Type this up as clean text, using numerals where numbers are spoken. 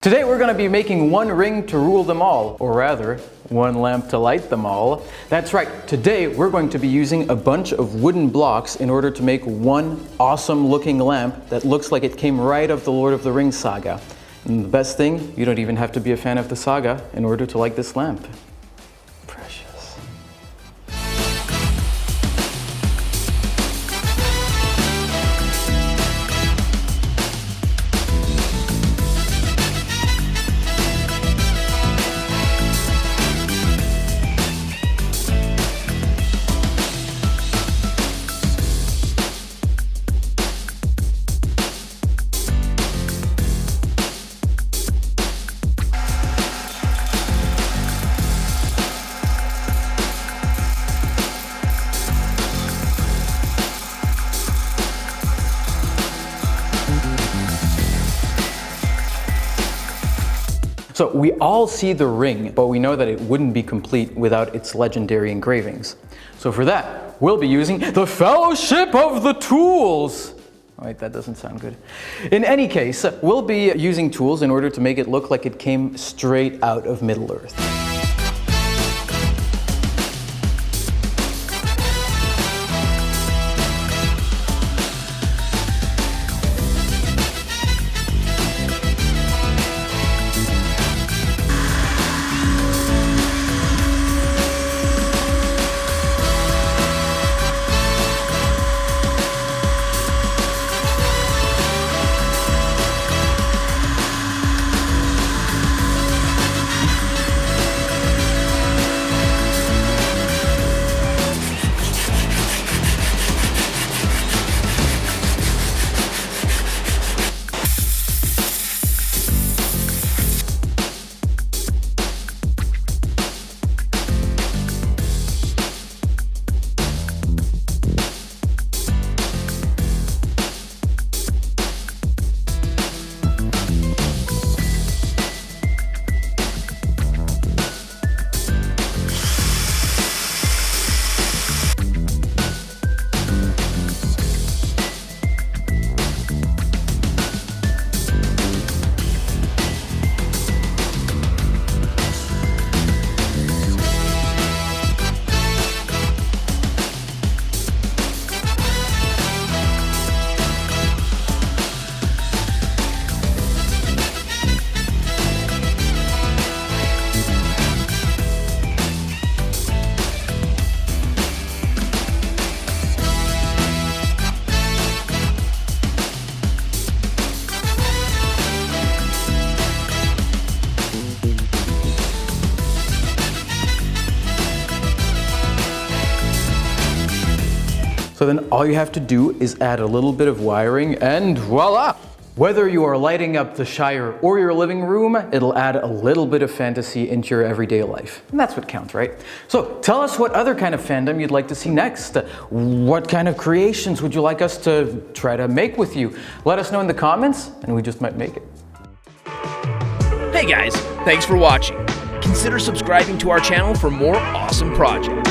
Today we're going to be making one ring to rule them all, or rather, one lamp to light them all. That's right, today we're going to be using a bunch of wooden blocks in order to make one awesome looking lamp that looks like it came right out of the Lord of the Rings saga. And the best thing, you don't even have to be a fan of the saga in order to like this lamp. Precious. So we all see the ring, but we know that it wouldn't be complete without its legendary engravings. So for that, we'll be using the Fellowship of the Tools. Oh, wait, that doesn't sound good. In any case, we'll be using tools in order to make it look like it came straight out of Middle-earth. So then all you have to do is add a little bit of wiring and voila! Whether you are lighting up the Shire or your living room, it'll add a little bit of fantasy into your everyday life. And that's what counts, right? So tell us what other kind of fandom you'd like to see next. What kind of creations would you like us to try to make with you? Let us know in the comments and we just might make it. Hey guys, thanks for watching. Consider subscribing to our channel for more awesome projects.